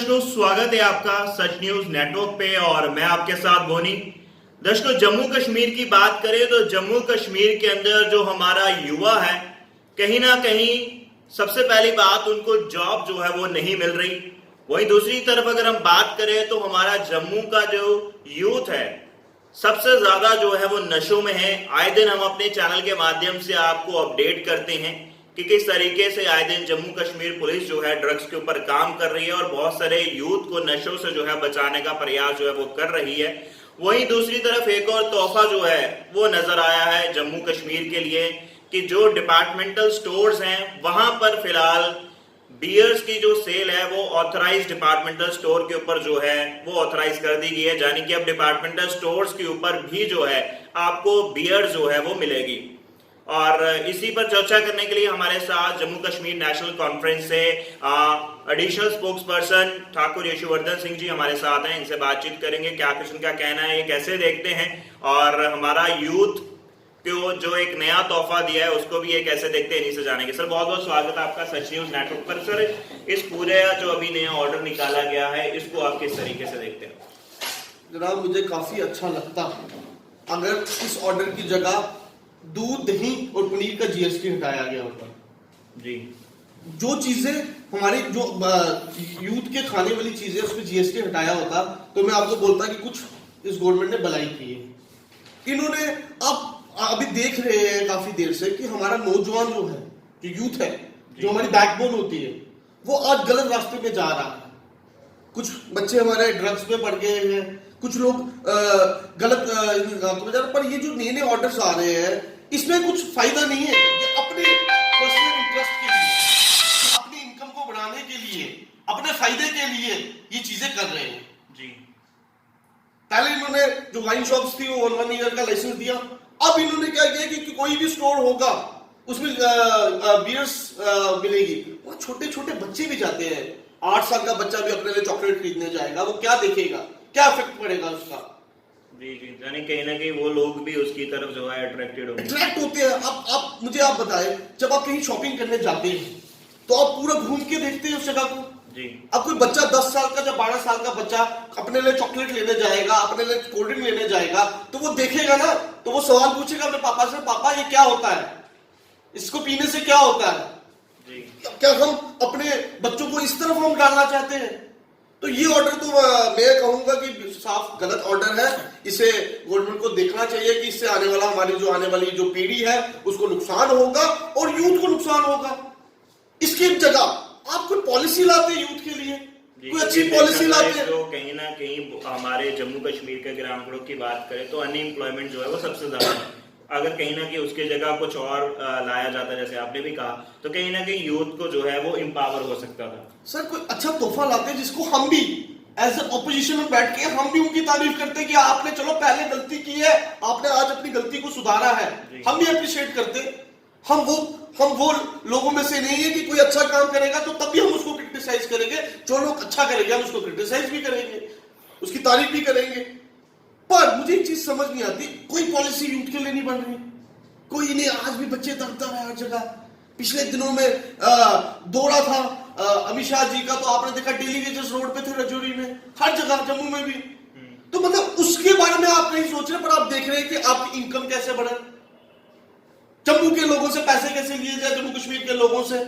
दर्शकों, स्वागत है आपका सच न्यूज नेटवर्क पे और मैं आपके साथ बोनी। दर्शकों, जम्मू कश्मीर की बात करें तो जम्मू कश्मीर के अंदर जो हमारा युवा है, कहीं ना कहीं सबसे पहली बात उनको जॉब जो है वो नहीं मिल रही। वहीं दूसरी तरफ अगर हम बात करें तो हमारा जम्मू का जो यूथ है सबसे ज्यादा जो है वो नशों में है। आए दिन हम अपने चैनल के माध्यम से आपको अपडेट करते हैं कि किस तरीके से आए दिन जम्मू कश्मीर पुलिस जो है ड्रग्स के ऊपर काम कर रही है और बहुत सारे यूथ को नशों से जो है बचाने का प्रयास जो है वो कर रही है। वहीं दूसरी तरफ एक और तोहफा जो है वो नजर आया है जम्मू कश्मीर के लिए कि जो डिपार्टमेंटल स्टोर्स हैं वहां पर फिलहाल बियर्स की जो सेल है वो ऑथराइज्ड डिपार्टमेंटल स्टोर के ऊपर जो है वो ऑथराइज कर दी गई है, यानी कि अब डिपार्टमेंटल स्टोर्स के ऊपर भी जो है आपको बियर जो है वो मिलेगी। और इसी पर चर्चा करने के लिए हमारे साथ जम्मू कश्मीर नेशनल कॉन्फ्रेंस से additional spokesperson Thakur Yashuvardhan Singh ji हमारे साथ हैं। इनसे बातचीत करेंगे क्या कुछ उनका कहना है, ये कैसे देखते हैं और हमारा यूथ को जो एक नया तोहफा दिया है उसको भी ये कैसे देखते हैं, इन्हीं से जानेंगे। सर, बहुत बहुत स्वागत है आपका सच न्यूज नेटवर्क पर। सर, इस पूरे जो अभी नया ऑर्डर निकाला गया है इसको आप किस तरीके से देखते हैं? जनाब, मुझे काफी अच्छा लगता अगर इस ऑर्डर की जगह दूध, दही और पनीर का जीएसटी हटाया गया होता जी। जो चीजें हमारी जो यूथ के खाने वाली चीजें उसमें जीएसटी हटाया होता तो मैं आपको बोलता कि कुछ इस गवर्नमेंट ने भलाई की है। इन्होंने अब अभी देख रहे हैं काफी देर से कि हमारा नौजवान जो है, जो यूथ है, जो हमारी बैकबोन होती है, वो आज गलत रास्ते में जा रहा है। कुछ बच्चे हमारे ड्रग्स पे पड़ गए हैं, कुछ लोग गलत रास्तों में जा रहे हैं। पर ये जो नए नए ऑर्डर्स आ रहे हैं इसमें कुछ फायदा नहीं है। ये अपने पर्सनल इंटरेस्ट के लिए, अपनी इनकम को बढ़ाने के लिए, अपने फायदे के लिए ये चीजें कर रहे हैं जी। पहले इन्होंने जो वाइन शॉप्स थी वो 1 ईयर का लाइसेंस दिया। अब इन्होंने क्या किया कि कोई भी स्टोर होगा उसमें बियर्स मिलेगी। वहां छोटे छोटे बच्चे भी जाते हैं। 8 साल का बच्चा भी अपने लिए चॉकलेट खरीदने जाएगा, वो क्या देखेगा, क्या इफेक्ट पड़ेगा उसका? जी जी, यानी कहीं ना कहीं वो लोग भी उसकी तरफ जो है अट्रैक्ट होते हैं। अब मुझे आप बताएं, जब आप कहीं शॉपिंग करने जाते हैं तो आप पूरा घूम के देखते हैं उस जगह को जी। अब कोई बच्चा 10 साल का या 12 साल का बच्चा अपने लिए चॉकलेट लेने जाएगा, अपने लिए कोल्ड ड्रिंक लेने जाएगा, तो वो देखेगा ना, तो वो सवाल पूछेगा अपने पापा से, पापा ये क्या होता है, इसको पीने से क्या होता है जी। क्या हम अपने बच्चों को इस तरफ हम डालना चाहते हैं? तो ये ऑर्डर तो मैं कहूंगा कि साफ गलत ऑर्डर है। इसे गवर्नमेंट को देखना चाहिए कि इससे आने वाला हमारी जो आने वाली जो पीढ़ी है उसको नुकसान होगा और यूथ को नुकसान होगा। इसकी जगह आप कोई पॉलिसी लाते यूथ के लिए, कोई अच्छी पॉलिसी लाते। तो कहीं ना कहीं हमारे जम्मू कश्मीर के ग्राम आंकड़ों की बात करें तो अनएम्प्लॉयमेंट जो है वो सबसे ज्यादा है। अगर कहीं ना कहीं उसके जगह कुछ और लाया जाता, जैसे आपने भी कहा, तो कहीं ना कहीं यूथ को जो है वो एम्पावर हो सकता था। सर, कोई अच्छा तोहफा लाते जिसको हम भी एज ए ऑपोजिशन में बैठ के हम भी उनकी तारीफ करते कि आपने चलो पहले गलती की है, आपने आज अपनी गलती को सुधारा है, हम भी अप्रिशिएट करते। हम वो लोगों में से नहीं है कि कोई अच्छा काम करेगा तो तभी हम उसको क्रिटिसाइज करेंगे। जो लोग अच्छा करेंगे हम उसको क्रिटिसाइज भी करेंगे, उसकी तारीफ भी करेंगे। पर मुझे एक चीज समझ नहीं आती, कोई पॉलिसी यूथ के लिए नहीं बन रही, कोई नहीं। आज भी बच्चे तड़पता है हर जगह। पिछले दिनों में दौरा था अमित शाह जी का, तो आपने देखा डेली वेजेस रोड पे थे, रजौरी में, हर जगह, जम्मू में भी। तो मतलब उसके बारे में आप नहीं सोच रहे, पर आप देख रहे हैं कि आपकी इनकम कैसे बढ़े, जम्मू के लोगों से पैसे कैसे लिए जाए, जम्मू कश्मीर के लोगों से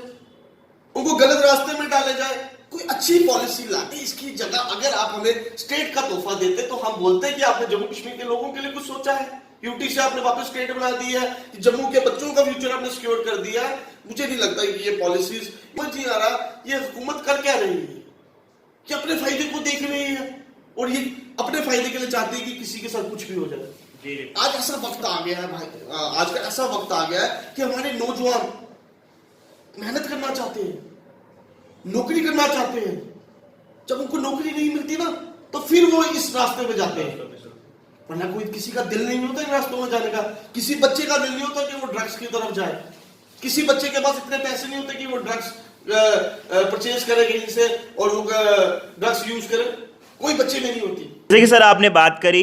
उनको गलत रास्ते में डाले जाए। कोई अच्छी पॉलिसी लाते। इसकी जगह अगर आप हमें स्टेट का तोहफा देते तो हम बोलते कि आपने जम्मू कश्मीर के लोगों के लिए कुछ सोचा है, यूटी से आपने वापस स्टेट बना दी है, जम्मू के बच्चों का फ्यूचर आपने सिक्योर कर दिया है। मुझे नहीं लगता कि ये पॉलिसीज समझ नहीं आ रहा ये हुकूमत कर क्या रही है, कि अपने फायदे को देख रही है और ये अपने फायदे के लिए चाहती है कि किसी के साथ कुछ भी हो जाए। आज ऐसा वक्त आ गया है भाई, आज का ऐसा वक्त आ गया है कि हमारे नौजवान मेहनत करना चाहते हैं, नौकरी करना चाहते हैं। जब उनको नौकरी नहीं मिलती ना तो फिर वो इस रास्ते में जाते हैं, वरना कोई किसी का दिल नहीं होता इन रास्तों में जाने का। किसी बच्चे का दिल नहीं होता कि वो ड्रग्स की तरफ जाए, किसी बच्चे के पास इतने पैसे नहीं होते कि वो ड्रग्स परचेज करे कहीं से और वो ड्रग्स यूज करे, कोई बच्चे में नहीं होती। जैसे कि सर आपने बात करी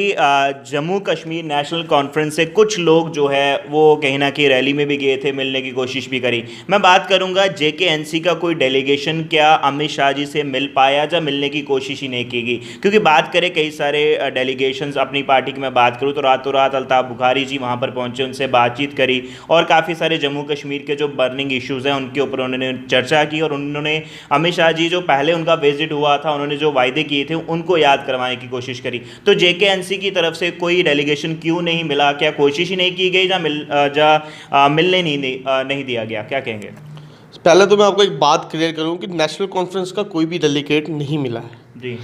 जम्मू कश्मीर नेशनल कॉन्फ्रेंस से कुछ लोग जो है वो कहीं ना कहीं रैली में भी गए थे, मिलने की कोशिश भी करी। मैं बात करूंगा जेकेएनसी का कोई डेलीगेशन क्या अमित शाह जी से मिल पाया या मिलने की कोशिश ही नहीं की गई? क्योंकि बात करें कई सारे डेलीगेशंस अपनी पार्टी की मैं बात करूँ तो रातों रात अल्ताफ़ बुखारी जी वहाँ पर पहुँचे, उनसे बातचीत करी और काफ़ी सारे जम्मू कश्मीर के जो बर्निंग इश्यूज़ हैं उनके ऊपर उन्होंने चर्चा की और उन्होंने अमित शाह जी जो पहले उनका विजिट हुआ था उन्होंने जो वायदे किए थे उनको याद करवाने की कोशिश करी। तो जेकेएनसी की तरफ से कोई डेलीगेशन क्यों नहीं मिला? क्या कोशिश ही नहीं की गई या मिलने नहीं दिया गया? क्या कहेंगे? पहले तो मैं आपको एक बात क्लियर करूं कि नेशनल कॉन्फ्रेंस का कोई भी डेलीगेट नहीं मिला है जी।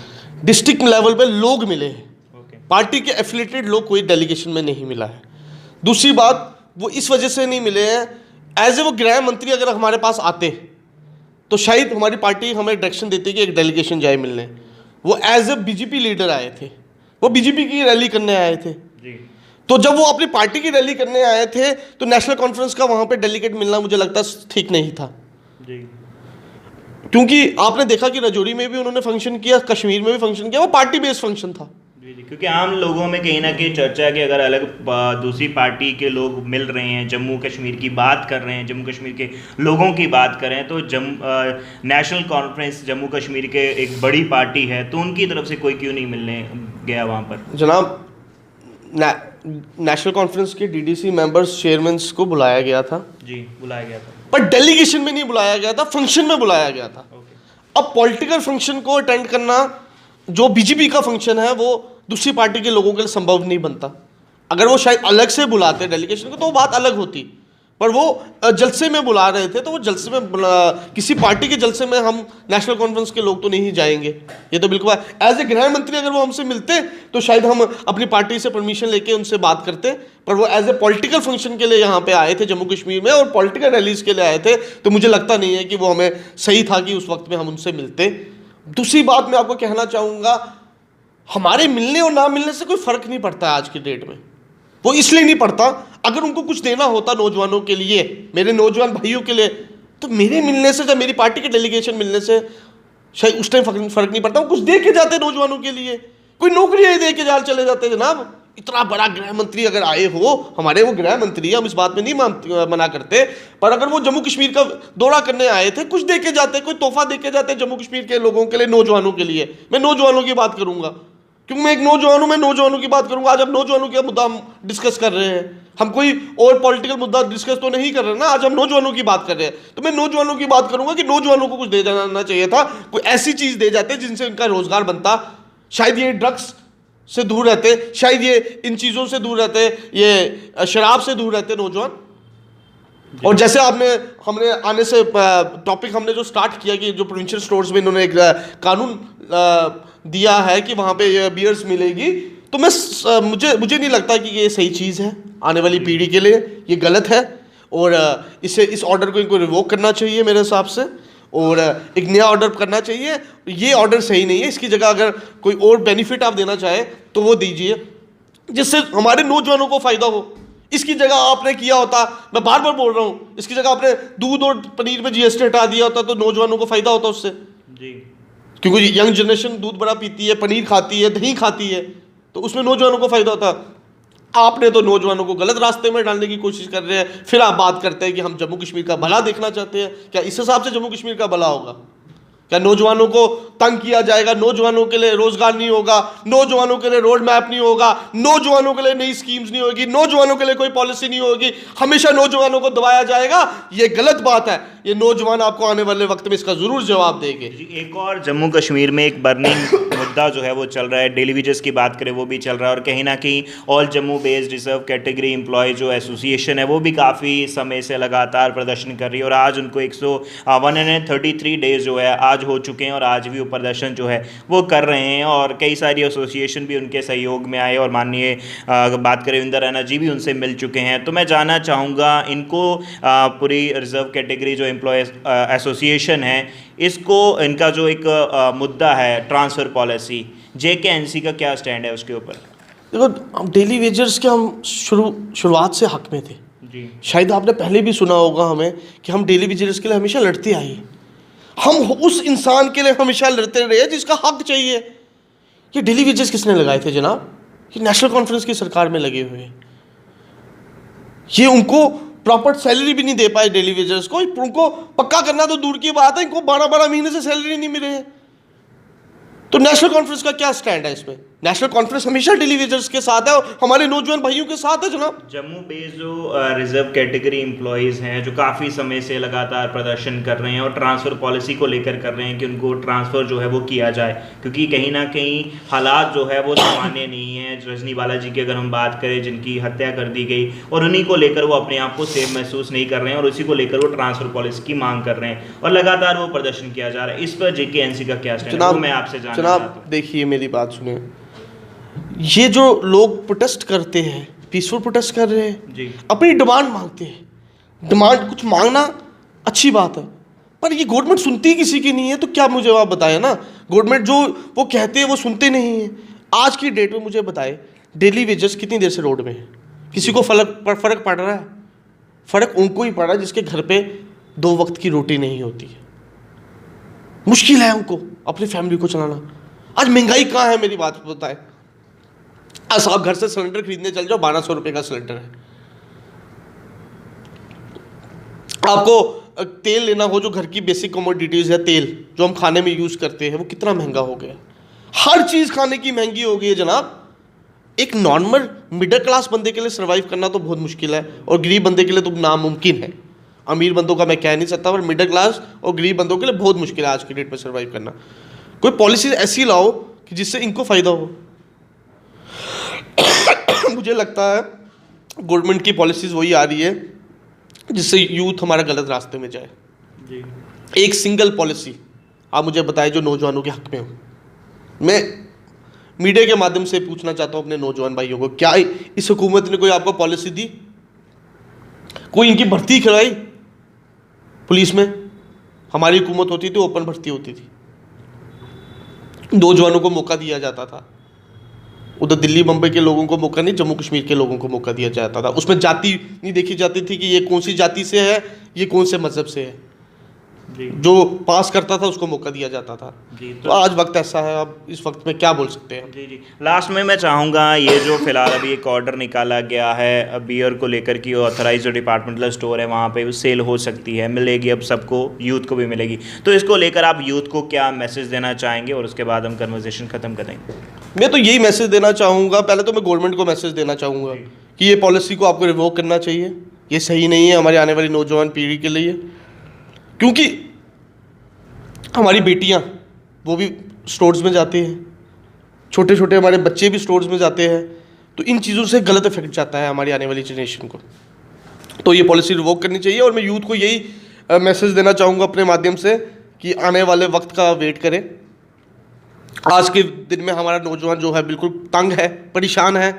डिस्ट्रिक्ट लेवल पे लोग मिले हैं, ओके। पार्टी के एफिलिएटेड लोग कोई डेलीगेशन में नहीं मिला है। दूसरी बात, वो इस वजह से नहीं मिले हैं, एज ए वो गृह मंत्री अगर हमारे पास आते तो शायद हमारी पार्टी हमें डायरेक्शन देती कि एक डेलीगेशन जाए मिलने। वो एज ए बीजेपी लीडर आए थे, वो बीजेपी की रैली करने आए थे जी। तो जब वो अपनी पार्टी की रैली करने आए थे तो नेशनल कॉन्फ्रेंस का वहां पे डेलीगेट मिलना मुझे लगता ठीक नहीं था जी। क्योंकि आपने देखा कि राजौरी में भी उन्होंने फंक्शन किया, कश्मीर में भी फंक्शन किया, वो पार्टी बेस्ड फंक्शन था। जी जी, क्योंकि आम लोगों में कहीं ना कहीं चर्चा है कि अगर अलग दूसरी पार्टी के लोग मिल रहे हैं, जम्मू कश्मीर की बात कर रहे हैं, जम्मू कश्मीर के लोगों की बात करें तो नेशनल कॉन्फ्रेंस जम्मू कश्मीर के एक बड़ी पार्टी है तो उनकी तरफ से कोई क्यों नहीं मिलने गया वहाँ पर? जनाब, नेशनल कॉन्फ्रेंस के डीडीसी मेंबर्स चेयरमैन्स को बुलाया गया था जी, बुलाया गया था, पर डेलीगेशन में नहीं बुलाया गया था, फंक्शन में बुलाया गया था। ओके। अब पॉलिटिकल फंक्शन को अटेंड करना जो बीजेपी का फंक्शन है वो दूसरी पार्टी के लोगों के लिए संभव नहीं बनता। अगर वो शायद अलग से बुलाते डेलीगेशन को तो वो बात अलग होती, पर वो जलसे में बुला रहे थे तो वो जलसे में किसी पार्टी के जलसे में हम नेशनल कॉन्फ्रेंस के लोग तो नहीं जाएंगे, ये तो बिल्कुल। एज ए गृह मंत्री अगर वो हमसे मिलते तो शायद हम अपनी पार्टी से परमिशन लेके उनसे बात करते, पर वो एज ए पॉलिटिकल फंक्शन के लिए यहाँ पे आए थे जम्मू कश्मीर में और पॉलिटिकल रैलीज के लिए आए थे, तो मुझे लगता नहीं है कि वो हमें सही था कि उस वक्त में हम उनसे मिलते। दूसरी बात मैं आपको कहना चाहूँगा, हमारे मिलने और ना मिलने से कोई फर्क नहीं पड़ता आज की डेट में। वो इसलिए नहीं पड़ता, अगर उनको कुछ देना होता नौजवानों के लिए, मेरे नौजवान भाइयों के लिए, तो मेरे मिलने से या मेरी पार्टी के डेलीगेशन मिलने से शायद उस टाइम फर्क नहीं पड़ता। वो कुछ दे के जाते नौजवानों के लिए, कोई नौकरियां दे के चले जाते। जनाब, इतना बड़ा गृह मंत्री अगर आए हो, हमारे वो गृह मंत्री, हम इस बात में नहीं मना करते, पर अगर वो जम्मू कश्मीर का दौरा करने आए थे, कुछ दे के जाते, कोई तोहफा दे के जाते जम्मू कश्मीर के लोगों के लिए, नौजवानों के लिए। मैं नौजवानों की बात करूंगा क्योंकि मैं एक नौजवान हूं, मैं नौजवानों की बात करूंगा। आज हम नौजवानों का मुद्दा हम डिस्कस कर रहे हैं, हम कोई और पॉलिटिकल मुद्दा डिस्कस तो नहीं कर रहे ना, आज हम नौजवानों की बात कर रहे हैं। तो मैं नौजवानों की बात करूंगा कि नौजवानों को कुछ दे जाना चाहिए था, कोई ऐसी चीज दे जाते जिनसे उनका रोजगार बनता। शायद ये ड्रग्स से दूर रहते, शायद ये इन चीजों से दूर रहते, ये शराब से दूर रहते नौजवान। और जैसे हमने आने से टॉपिक हमने जो स्टार्ट किया कि जो प्रोविंशियल स्टोर्स में इन्होंने एक कानून दिया है कि वहाँ पे बियर्स मिलेगी, तो मुझे नहीं लगता कि ये सही चीज़ है आने वाली पीढ़ी के लिए। ये गलत है और इस ऑर्डर को इनको रिवोक करना चाहिए मेरे हिसाब से और एक नया ऑर्डर करना चाहिए। ये ऑर्डर सही नहीं है, इसकी जगह अगर कोई और बेनिफिट आप देना चाहें तो वो दीजिए जिससे हमारे नौजवानों को फ़ायदा हो। इसकी जगह आपने किया होता, मैं बार बार बोल रहा हूँ, इसकी जगह आपने दूध और पनीर में जीएसटी हटा दिया होता तो नौजवानों को फ़ायदा होता उससे जी, क्योंकि यंग जनरेशन दूध बड़ा पीती है, पनीर खाती है, दही खाती है, तो उसमें नौजवानों को फ़ायदा होता। आपने तो नौजवानों को गलत रास्ते में डालने की कोशिश कर रहे हैं, फिर आप बात करते हैं कि हम जम्मू कश्मीर का भला देखना चाहते हैं। क्या इस हिसाब से जम्मू कश्मीर का भला होगा? क्या नौजवानों को तंग किया जाएगा, नौजवानों के लिए रोजगार नहीं होगा, नौजवानों के लिए रोड मैप नहीं होगा, नौजवानों के लिए नई स्कीम्स नहीं होगी, नौजवानों के लिए कोई पॉलिसी नहीं होगी, हमेशा नौजवानों को दबाया जाएगा? ये गलत बात है। ये नौजवान आपको आने वाले वक्त में इसका जरूर जवाब देंगे। एक और जम्मू कश्मीर में एक बर्निंग मुद्दा जो है वो चल रहा है, डेली वेजेस की बात करें वो भी चल रहा है और कहीं ना कहीं all Jammu based reserve category employ जो एसोसिएशन है वो भी काफ़ी समय से लगातार प्रदर्शन कर रही है और आज उनको 133 डेज जो है आज हो चुके हैं और आज भी वो प्रदर्शन जो है वो कर रहे हैं और कई सारी एसोसिएशन भी उनके सहयोग में आए और माननीय बात करें इंदर रैना जी भी उनसे मिल चुके हैं। तो मैं जानना चाहूँगा इनको पूरी रिजर्व कैटेगरी जो एम्प्लॉय एसोसिएशन है इसको इनका जो एक मुद्दा है ट्रांसफ़र पॉलिसी, जेकेएनसी का क्या स्टैंड है उसके ऊपर? देखो, डेली वेजर्स के हम शुरुआत से हक में थे जी। शायद आपने पहले भी सुना होगा हमें कि हम डेली वेजर्स के लिए हमेशा लड़ते आए। हम उस इंसान के लिए हमेशा लड़ते रहे जिसका हक चाहिए। ये डेली वेजेस किसने लगाए थे जनाब? ये नेशनल कॉन्फ्रेंस की सरकार में लगे हुए हैं। ये उनको प्रॉपर सैलरी भी नहीं दे पाए डेली वेजर्स को। उनको पक्का करना तो दूर की बात है, इनको 12-12 महीने से सैलरी नहीं मिल रही है। तो नेशनल कॉन्फ्रेंस का क्या स्टैंड है इसमें? नेशनल कॉन्फ्रेंस हमेशा डेली वेजर्स के साथ है और हमारे नौजवान भाइयों के साथ है जनाब। जम्मू बेस्ड जो रिजर्व कैटेगरी एम्प्लॉयज हैं जो काफ़ी समय से लगातार प्रदर्शन कर रहे हैं और ट्रांसफ़र पॉलिसी को लेकर कर रहे हैं कि उनको ट्रांसफ़र जो है वो किया जाए, क्योंकि कहीं ना कहीं हालात जो है वो सामान्य नहीं है। रजनी बालाजी की अगर हम बात करें, जिनकी हत्या कर दी गई, और उन्हीं को लेकर वो अपने आप को सेफ महसूस नहीं कर रहे हैं और उसी को लेकर वो ट्रांसफ़र पॉलिसी की मांग कर रहे हैं और लगातार वो प्रदर्शन किया जा रहा है। इस पर JKNC का क्या स्टैंड है वो मैं आपसे जानना चाहता हूं। देखिए मेरी बात सुनिए, ये जो लोग प्रोटेस्ट करते हैं, पीसफुल प्रोटेस्ट कर रहे हैं जी, अपनी डिमांड मांगते हैं। डिमांड कुछ मांगना अच्छी बात है, पर ये गवर्नमेंट सुनती किसी की नहीं है। तो क्या मुझे आप बताएं ना, गवर्नमेंट जो वो कहते हैं वो सुनते नहीं है। आज की डेट में मुझे बताए डेली वेजेस कितनी देर से रोड में है? किसी को फर्क पड़ रहा है? फर्क उनको ही पड़ रहा है जिसके घर पे 2 वक्त की रोटी नहीं होती है। मुश्किल है उनको अपनी फैमिली को चलाना। आज महंगाई कहाँ है मेरी बात बताए। आज आप घर से सिलेंडर खरीदने चल जाओ, 1200 रुपये का सिलेंडर है। आपको तेल लेना हो, जो घर की बेसिक कमोडिटीज है, तेल जो हम खाने में यूज करते हैं, वो कितना महंगा हो गया। हर चीज खाने की महंगी हो गई है जनाब। एक नॉर्मल मिडिल क्लास बंदे के लिए सर्वाइव करना तो बहुत मुश्किल है और गरीब बंदे के लिए तो नामुमकिन है। अमीर बंदों का मैं कह नहीं सकता, पर मिडिल क्लास और गरीब बंदों के लिए बहुत मुश्किल है आज की डेट में सर्वाइव करना। कोई पॉलिसी ऐसी लाओ कि जिससे इनको फायदा हो। मुझे लगता है गवर्नमेंट की पॉलिसीज वही आ रही है जिससे यूथ हमारा गलत रास्ते में जाए। जी, एक सिंगल पॉलिसी आप मुझे बताएं जो नौजवानों के हक में हो। मैं मीडिया के माध्यम से पूछना चाहता हूं अपने नौजवान भाइयों को, क्या इस हुकूमत ने कोई आपको पॉलिसी दी? कोई इनकी भर्ती कराई पुलिस में? हमारी हुकूमत होती थी ओपन भर्ती होती थी, नौजवानों को मौका दिया जाता था। उधर दिल्ली बम्बई के लोगों को मौका नहीं, जम्मू कश्मीर के लोगों को मौका दिया जाता था। उसमें जाति नहीं देखी जाती थी कि ये कौन सी जाति से है, ये कौन से मजहब से है। जी, जो पास करता था उसको मौका दिया जाता था। जी, तो आज वक्त ऐसा है, अब इस वक्त में क्या बोल सकते हैं? जी, लास्ट में मैं चाहूँगा, ये जो फिलहाल अभी एक ऑर्डर निकाला गया है बियर को लेकर कि ऑथराइज जो डिपार्टमेंटल स्टोर है वहाँ पे सेल हो सकती है, मिलेगी अब सबको, यूथ को भी मिलेगी। तो इसको लेकर आप यूथ को क्या मैसेज देना चाहेंगे और उसके बाद हम कन्वर्सेशन ख़त्म करेंगे। मैं तो यही मैसेज देना चाहूँगा। पहले तो मैं गवर्नमेंट को मैसेज देना चाहूँगा कि ये पॉलिसी को आपको रिवोक करना चाहिए। ये सही नहीं है हमारी आने वाली नौजवान पीढ़ी के लिए, क्योंकि हमारी बेटियां वो भी स्टोर्स में जाती हैं, छोटे छोटे हमारे बच्चे भी स्टोर्स में जाते हैं। तो इन चीज़ों से गलत इफेक्ट जाता है हमारी आने वाली जनरेशन को। तो ये पॉलिसी रिवोक करनी चाहिए और मैं यूथ को यही मैसेज देना चाहूँगा अपने माध्यम से कि आने वाले वक्त का वेट करें। आज के दिन में हमारा नौजवान जो है बिल्कुल तंग है, परेशान है,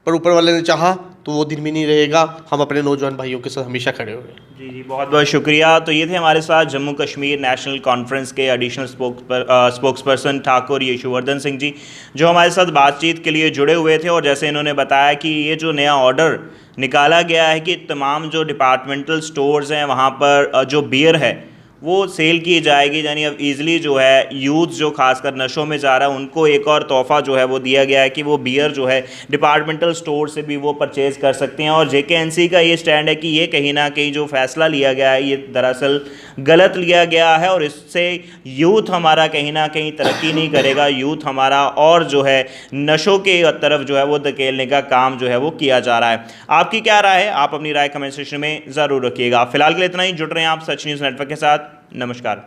पर ऊपर वाले ने चाहा तो वो दिन भी नहीं रहेगा। हम अपने नौजवान भाइयों के साथ हमेशा खड़े होंगे। जी जी, बहुत बहुत शुक्रिया। तो ये थे हमारे साथ जम्मू कश्मीर नेशनल कॉन्फ्रेंस के एडिशनल स्पोक्सपर्सन ठाकुर यशुवर्धन सिंह जी, जो हमारे साथ बातचीत के लिए जुड़े हुए थे। और जैसे इन्होंने बताया कि ये जो नया ऑर्डर निकाला गया है कि तमाम जो डिपार्टमेंटल स्टोर्स हैं वहाँ पर जो बियर है वो सेल की जाएगी, यानी अब ईज़िली जो है यूथ जो खासकर नशों में जा रहा है उनको एक और तोहफ़ा जो है वो दिया गया है कि वो बियर जो है डिपार्टमेंटल स्टोर से भी वो परचेज़ कर सकते हैं। और JKNC का ये स्टैंड है कि ये कहीं ना कहीं जो फ़ैसला लिया गया है ये दरअसल गलत लिया गया है और इससे यूथ हमारा कहीं ना कहीं तरक्की नहीं करेगा, यूथ हमारा और जो है नशों के तरफ जो है वो धकेलने का काम जो है वो किया जा रहा है। आपकी क्या राय है? आप अपनी राय कमेंट सेक्शन में ज़रूर रखिएगा। फिलहाल के लिए इतना ही। जुड़ रहे हैं आप सच न्यूज़ नेटवर्क के साथ। नमस्कार।